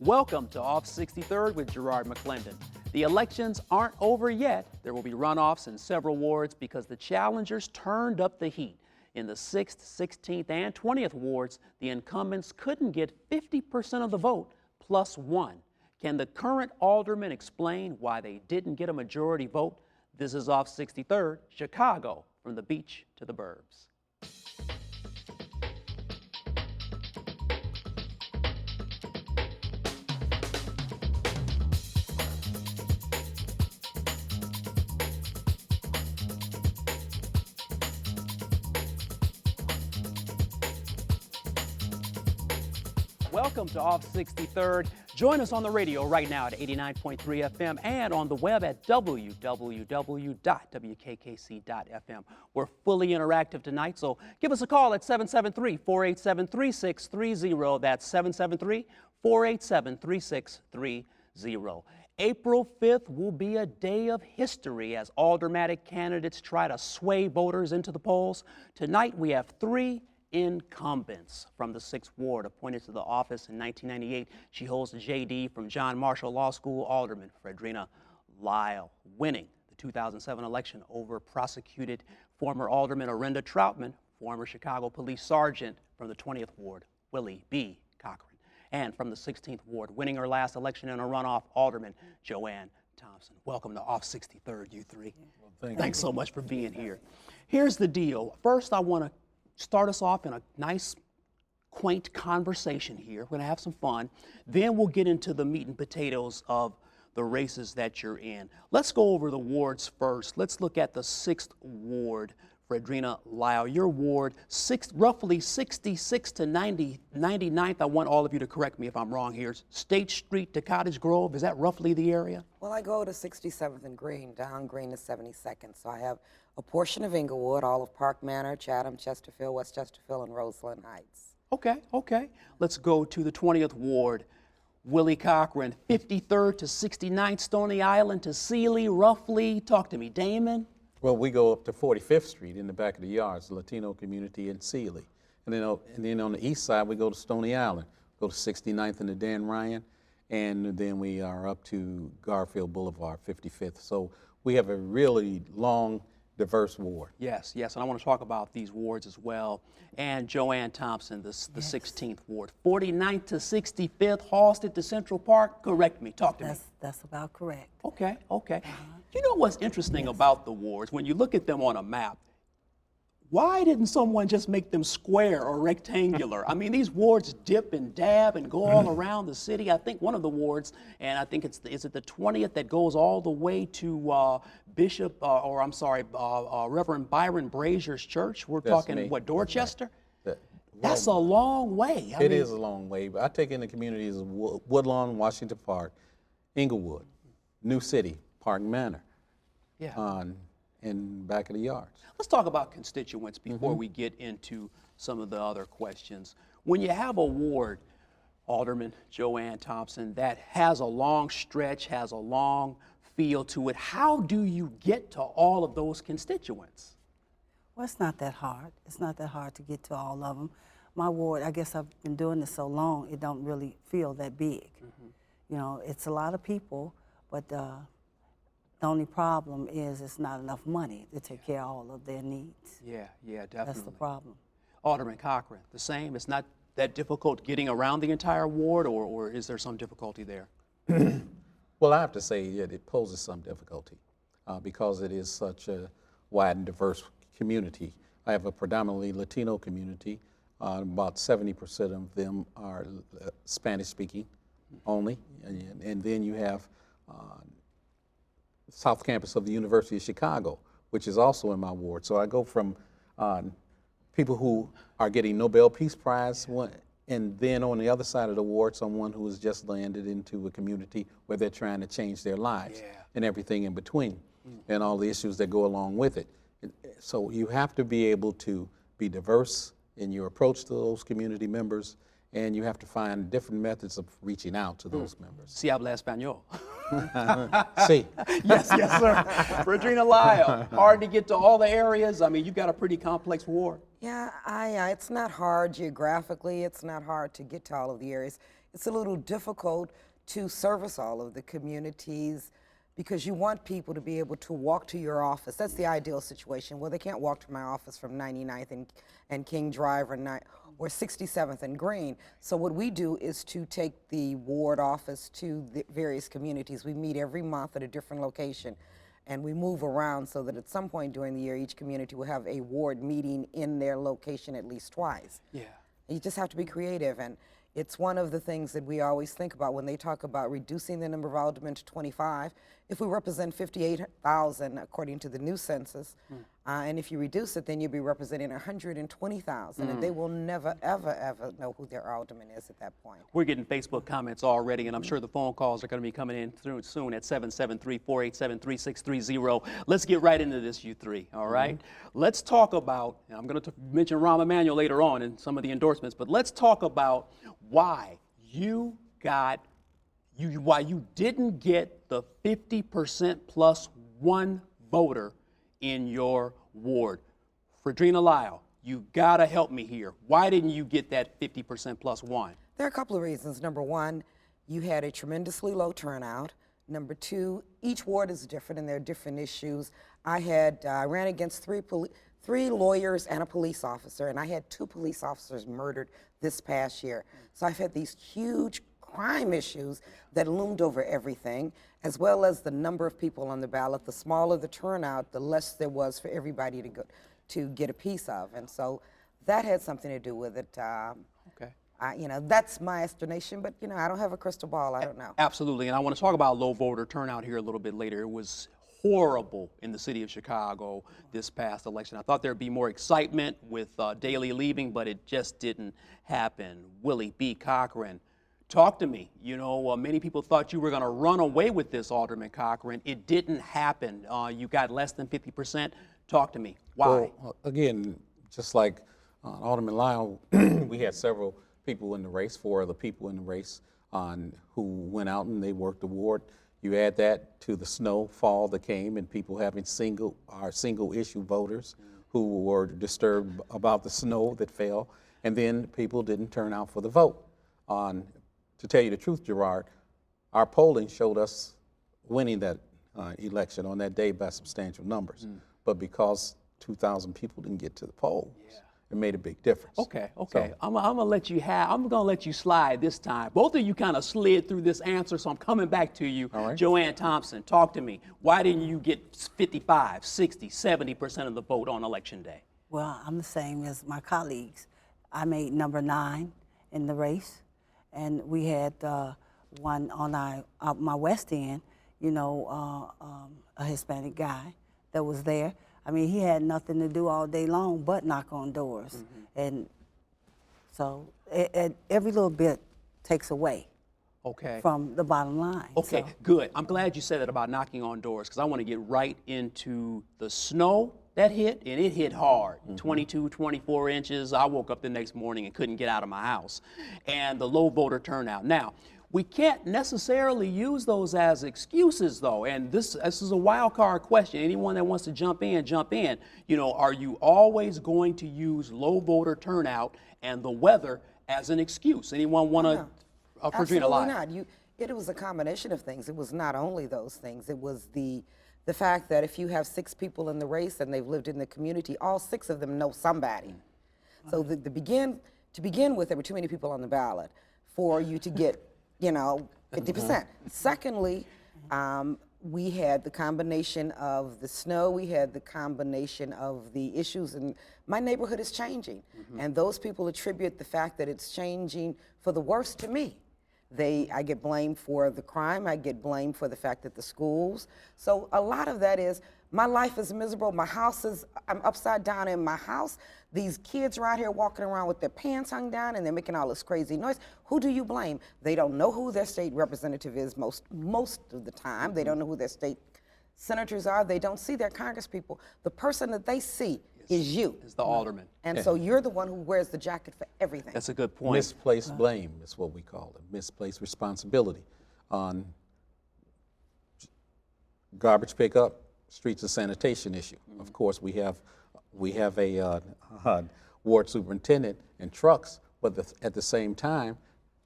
Welcome to Off 63rd with Garrard McClendon. The elections aren't over yet. There will be runoffs in several wards because the challengers turned up the heat. In the 6th, 16th, and 20th wards, the incumbents couldn't get 50% of the vote plus one. Can the current aldermen explain why they didn't get a majority vote? This is Off 63rd, Chicago, from the beach to the burbs. Welcome to Off 63rd. Join us on the radio right now at 89.3 FM and on the web at www.wkkc.fm. We're fully interactive tonight, so give us a call at 773-487-3630. That's 773-487-3630. April 5th will be a day of history as aldermanic candidates try to sway voters into the polls. Tonight we have three incumbents from the 6th Ward appointed to the office in 1998. She holds the JD from John Marshall Law School. Alderman Freddrenna Lyle winning the 2007 election over prosecuted former Alderman Orenda Troutman, former Chicago Police Sergeant from the 20th Ward, Willie B. Cochran. And from the 16th Ward, winning her last election in a runoff, Alderman JoAnn Thompson. Welcome to Off 63rd, you three. Well, thanks so much for being here. Here's the deal. First, I want to start us off in a nice, quaint conversation here. We're going to have some fun. Then we'll get into the meat and potatoes of the races that you're in. Let's go over the wards first. Let's look at the 6th Ward, Freddrenna Lyle. Your ward, roughly 66 to 99th. I want all of you to correct me if I'm wrong here. State Street to Cottage Grove, is that roughly the area? Well, I go to 67th and Green, down Green to 72nd. So I have a portion of Inglewood, all of Park Manor, Chatham, Chesterfield, West Chesterfield, and Roseland Heights. Okay. Let's go to the 20th Ward. Willie Cochran, 53rd to 69th, Stony Island to Sealy, roughly. Talk to me, Damon. Well, we go up to 45th Street in the back of the yards, the Latino community in Sealy. And then on the east side, we go to Stony Island, go to 69th and the Dan Ryan, and then we are up to Garfield Boulevard, 55th. So we have a really long, diverse ward. Yes, and I want to talk about these wards as well. And JoAnn Thompson, the 16th Ward, 49th to 65th, Halsted to Central Park. Correct me, talk to me. That's about correct. Okay. You know what's interesting about the wards, when you look at them on a map, why didn't someone just make them square or rectangular? I mean, these wards dip and dab and go all around the city. I think one of the wards, and I think is it the 20th that goes all the way to Reverend Byron Brazier's church? We're talking, what, Dorchester? That's a long way. It is a long way, but I take in the communities of Woodlawn, Washington Park, Inglewood, New City, Park Manor, and back of the yards. Let's talk about constituents before we get into some of the other questions. When you have a ward, Alderman JoAnn Thompson, that has a long stretch, has a long feel to it, how do you get to all of those constituents? Well, it's not that hard. It's not that hard to get to all of them. My ward, I guess I've been doing this so long, it don't really feel that big. You know, it's a lot of people, but the only problem is it's not enough money to take care of all of their needs. Yeah, definitely. That's the problem. Alderman Cochran, the same? It's not that difficult getting around the entire ward, or is there some difficulty there? Well, I have to say that it poses some difficulty because it is such a wide and diverse community. I have a predominantly Latino community. About 70% of them are Spanish-speaking only. And then you have South Campus of the University of Chicago, which is also in my ward. So I go from people who are getting Nobel Peace Prize, and then on the other side of the ward, someone who has just landed into a community where they're trying to change their lives and everything in between and all the issues that go along with it. So you have to be able to be diverse in your approach to those community members, and you have to find different methods of reaching out to those members. Si habla español. Si. Yes, sir. Freddrenna Lyle, hard to get to all the areas. I mean, you've got a pretty complex ward. Yeah, it's not hard geographically. It's not hard to get to all of the areas. it's a little difficult to service all of the communities because you want people to be able to walk to your office. That's the ideal situation. Well, they can't walk to my office from 99th and King Drive or 67th and Green. So what we do is to take the ward office to the various communities. We meet every month at a different location, and we move around so that at some point during the year, each community will have a ward meeting in their location at least twice. Yeah. You just have to be creative, and it's one of the things that we always think about when they talk about reducing the number of aldermen to 25. If we represent 58,000 according to the new census, and if you reduce it, then you'll be representing 120,000, and they will never, ever, ever know who their alderman is at that point. We're getting Facebook comments already, and I'm sure the phone calls are going to be coming in soon at 773-487-3630. Let's get right into this, you three, all right? Let's talk about, and I'm going to mention Rahm Emanuel later on in some of the endorsements, but let's talk about why you didn't get the 50% plus one voter in your ward. Freddrenna Lyle, you gotta help me here. Why didn't you get that 50% plus one? There are a couple of reasons. Number one, you had a tremendously low turnout. Number two, each ward is different and there are different issues. I ran against three lawyers and a police officer, and I had 2 police officers murdered this past year. So I've had these huge crime issues that loomed over everything, as well as the number of people on the ballot. The smaller the turnout, the less there was for everybody to get a piece of. And so that had something to do with it. Okay. That's my explanation, but I don't have a crystal ball. I don't know. Absolutely, and I want to talk about low voter turnout here a little bit later. It was horrible in the city of Chicago this past election. I thought there'd be more excitement with Daley leaving, but it just didn't happen. Willie B. Cochran, talk to me. Many people thought you were going to run away with this, Alderman Cochran. It didn't happen. You got less than 50%. Talk to me. Why? Well, again, just like Alderman Lyle, we had several people in the race, 4 other people in the race who went out and they worked the ward. You add that to the snowfall that came and people having single issue voters who were disturbed about the snow that fell, and then people didn't turn out for the vote. To tell you the truth, Gerard, our polling showed us winning that election on that day by substantial numbers. But because 2,000 people didn't get to the polls, it made a big difference. Okay. So, I'm gonna let you slide this time. Both of you kind of slid through this answer, so I'm coming back to you. All right. JoAnn Thompson, talk to me. Why didn't you get 55, 60, 70% of the vote on election day? Well, I'm the same as my colleagues. I made number 9 in the race, and we had one on my west end, a Hispanic guy that was there. I mean, he had nothing to do all day long but knock on doors. And so every little bit takes away from the bottom line. Okay, so. Good. I'm glad you said that about knocking on doors, because I want to get right into the snow that hit, and it hit hard. 22, 24 inches. I woke up the next morning and couldn't get out of my house. And the low voter turnout. Now, we can't necessarily use those as excuses, though, and this is a wild card question. Anyone that wants to jump in, jump in. Are you always going to use low voter turnout and the weather as an excuse? Anyone want to? Absolutely not. It was a combination of things. It was not only those things. It was the fact that if you have 6 people in the race and they've lived in the community, all 6 of them know somebody. So to begin with, there were too many people on the ballot for you to get 50%. Secondly, we had the combination of the snow, we had the combination of the issues, and my neighborhood is changing. And those people attribute the fact that it's changing for the worse to me. I get blamed for the crime, I get blamed for the fact that the schools. So a lot of that is, my life is miserable, I'm upside down in my house. These kids are out here walking around with their pants hung down and they're making all this crazy noise. Who do you blame? They don't know who their state representative is most of the time. They don't know who their state senators are. They don't see their congresspeople. The person that they see is you. Is the alderman. And so you're the one who wears the jacket for everything. That's a good point. misplaced blame is what we call it, misplaced responsibility. On garbage pickup, streets and sanitation issue. Of course, we have a ward superintendent and trucks, but at the same time,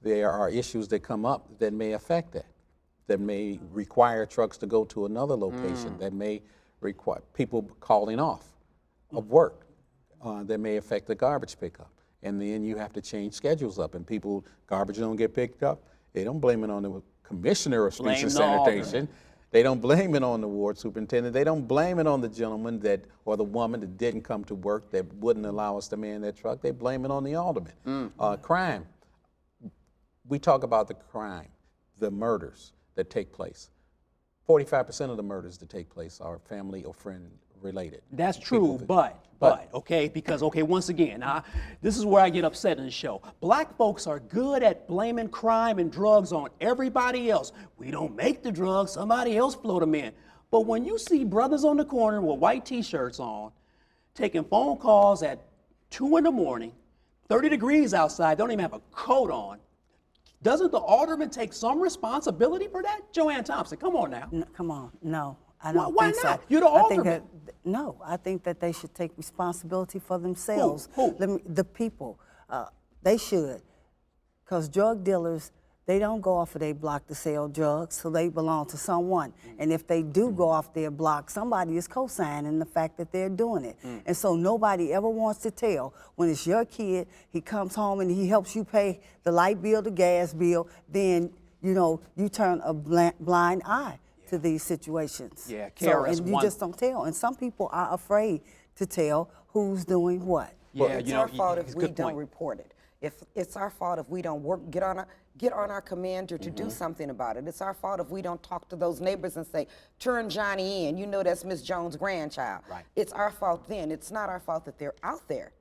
there are issues that come up that may affect that may require trucks to go to another location, that may require people calling off of work, that may affect the garbage pickup. And then you have to change schedules up, and garbage don't get picked up. They don't blame it on the commissioner of streets and sanitation. They don't blame it on the ward superintendent. They don't blame it on the gentleman or the woman that didn't come to work that wouldn't allow us to man that truck. They blame it on the alderman. Crime. We talk about the crime, the murders that take place. 45% of the murders that take place are family or friend related. That's true, but okay, because once again, this is where I get upset in the show. Black folks are good at blaming crime and drugs on everybody else. We don't make the drugs, somebody else float them in. But when you see brothers on the corner with white t-shirts on, taking phone calls at 2 in the morning, 30 degrees outside, don't even have a coat on, doesn't the alderman take some responsibility for that? JoAnn Thompson, come on now. No, come on, no. I don't Why think not? so. You're the I think alderman. I think that they should take responsibility for themselves. Who? The people. They should. Because drug dealers, they don't go off of their block to sell drugs, so they belong to someone. And if they do go off their block, somebody is co-signing the fact that they're doing it. And so nobody ever wants to tell. When it's your kid, he comes home and he helps you pay the light bill, the gas bill, then, you turn a blind eye to these situations. Yeah, and you just don't tell. And some people are afraid to tell who's doing what. Yeah, It's our fault if we don't report it. If it's our fault if we don't get on our commander to do something about it. It's our fault if we don't talk to those neighbors and say, turn Johnny in. That's Miss Jones' grandchild. Right. It's our fault then. It's not our fault that they're out there.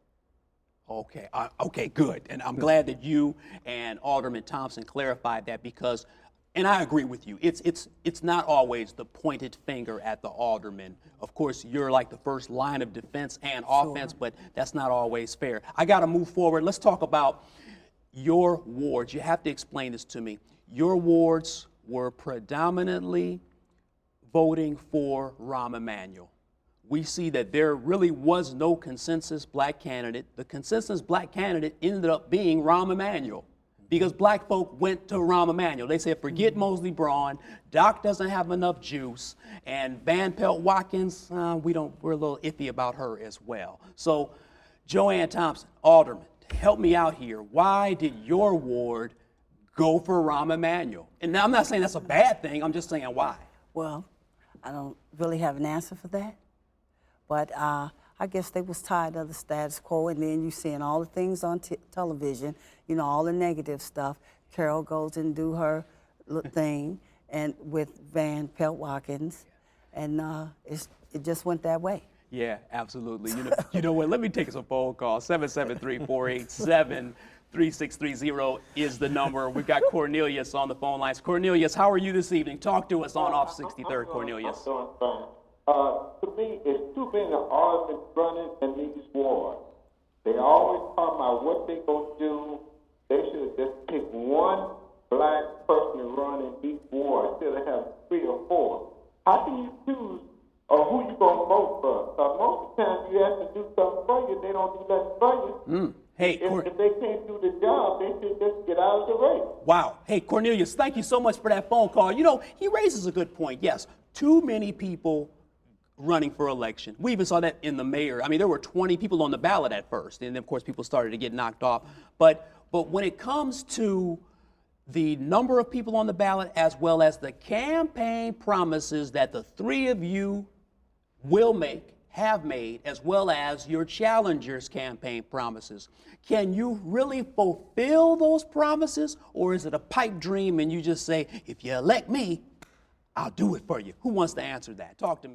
Okay, okay, good. And I'm glad that you and Alderman Thompson clarified that because, and I agree with you, it's not always the pointed finger at the alderman. Of course, you're like the first line of defense and offense, but that's not always fair. I got to move forward. Let's talk about your wards. You have to explain this to me. Your wards were predominantly voting for Rahm Emanuel. We see that there really was no consensus black candidate. The consensus black candidate ended up being Rahm Emanuel because black folk went to Rahm Emanuel. They said, forget Mosley Braun, Doc doesn't have enough juice, and Van Pelt Watkins, we're a little iffy about her as well. So, JoAnn Thompson, Alderman, help me out here. Why did your ward go for Rahm Emanuel? And now I'm not saying that's a bad thing, I'm just saying why. Well, I don't really have an answer for that. But I guess they was tired of the status quo, and then you seeing all the things on television, all the negative stuff. Carol goes and do her thing, and with Van Pelt Watkins, and it just went that way. Yeah, absolutely. You know what? Let me take some phone calls. 773-487-3630 is the number. We've got Cornelius on the phone lines. Cornelius, how are you this evening? Talk to us on off 63rd, Cornelius. I'm doing fine. To me, it's too many arguments running in these wars. They always talk about what they're going to do. They should have just picked one black person to run in each ward instead of having 3 or 4. How can you choose who you going to vote for? Most of the time, you ask them to do something for you, they don't do nothing for you. Hey, if they can't do the job, they should just get out of the race. Wow. Hey, Cornelius, thank you so much for that phone call. He raises a good point. Yes, too many people running for election. We even saw that in the mayor. I mean, there were 20 people on the ballot at first, and then, of course, people started to get knocked off. But when it comes to the number of people on the ballot as well as the campaign promises that the three of you will make, have made, as well as your challengers' campaign promises, can you really fulfill those promises, or is it a pipe dream and you just say, if you elect me, I'll do it for you? Who wants to answer that? Talk to me.